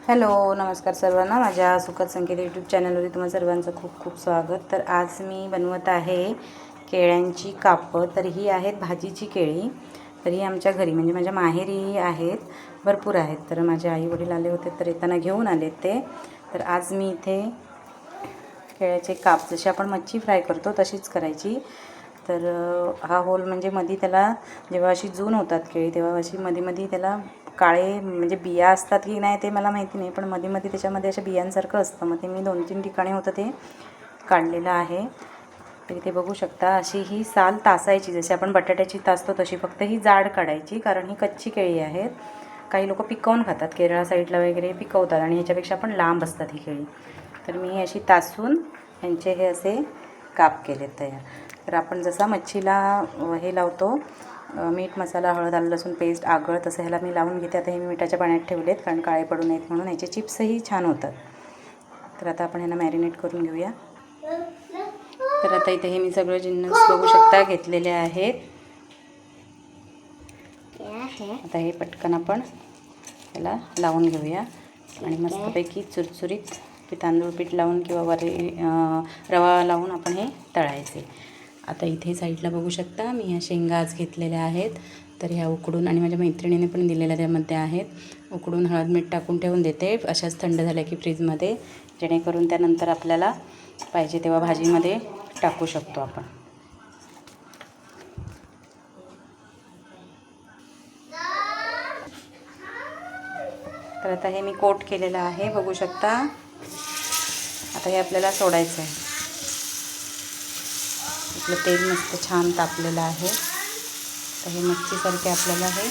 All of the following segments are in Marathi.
हॅलो, नमस्कार सर्वांना. माझ्या सुखद संकेत यूट्यूब चॅनलवर तुम्हा सर्वांचं खूप खूप स्वागत. तर आज मी बनवत आहे केळ्यांची कापं. तर ही आहेत भाजीची केळी. तर ही आमच्या घरी म्हणजे माझ्या माहेरी आहेत, भरपूर आहेत. तर माझे आई वडील आले होते तर येताना घेऊन आले ते. तर आज मी इथे केळ्याचे काप जसे आपण मच्छी फ्राय करतो तशीच करायची. तर हा होल म्हणजे मध्ये त्याला जेव्हा अशी जून होतात केळी तेव्हा अशी मध्ये त्याला काळे म्हणजे बिया असतात की नाही ते मला माहिती नाही, पण मध्ये त्याच्यामध्ये अशा बियांसारखं असतं. मग ते मी 2-3 ठिकाणी होतं ते काढलेलं आहे. तर इथे बघू शकता अशी ही साल तासायची, जशी आपण बटाट्याची तासतो तशी, फक्त ही जाड काढायची कारण ही कच्ची केळी आहेत. काही लोक पिकवून खातात, केरळ साईडला वगैरे पिकवतात आणि ह्याच्यापेक्षा पण लांब असतात ही केळी. तर मी अशी तासून ह्यांचे हे असे काप केले तयार. तर आपण जसा मच्छीला हे लावतो मीठ, मसाला, हळद, आलं लसूण पेस्ट, आगळ, तसं ह्याला मी लावून घेते. आता हे मी मिठाच्या पाण्यात ठेवलेत कारण काळे पडू नयेत म्हणून. ह्याचे चिप्सही छान होतात. तर आता आपण ह्यांना मॅरिनेट करून घेऊया. तर आता इथे हे मी सगळं जिन्नस बघू शकता घेतलेले आहेत. आता हे पटकन आपण ह्याला लावून घेऊया आणि मस्तपैकी चुरचुरीत की तांदूळ पीठ लावून किंवा रवा लावून आपण हे तळायचे. आता इथे साईडला बघू शकता मी ह्या शेंगा आज घेतलेल्या आहेत. तर ह्या उकडून आणि माझ्या मैत्रिणीने पण दिलेल्या त्यामध्ये आहेत. उकडून हळद मीठ टाकून ठेवून देते, अशाच थंड झाल्या की फ्रीजमध्ये, जेणेकरून त्यानंतर आपल्याला पाहिजे तेव्हा भाजीमध्ये टाकू शकतो आपण. तर आता हे मी कोट केलेलं आहे बघू शकता. आता हे आपल्याला सोडायचं आहे. आपलं तेल मस्त छान तापलेलं आहे. तर हे मच्छीसारखे आपल्याला हे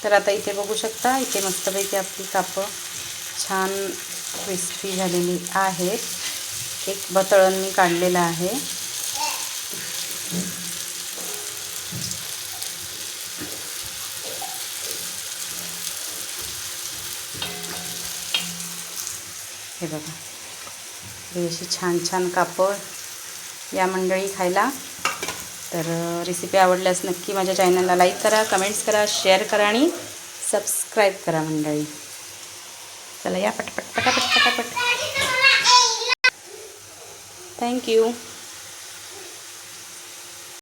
तर आता इथे बघू शकता, इथे मस्तपैकी आपली कापं छान क्रिस्पी झालेली आहेत. एक बतळण मी काढलेलं आहे. हे बघा, हे अशी छान छान कापं या मंडळी खायला. तर रेसिपी आवडल्यास नक्की माझ्या चॅनलला लाईक करा, कमेंट्स करा, शेअर करा आणि सबस्क्राईब करा मंडळी. चला या पटापट. थँक्यू.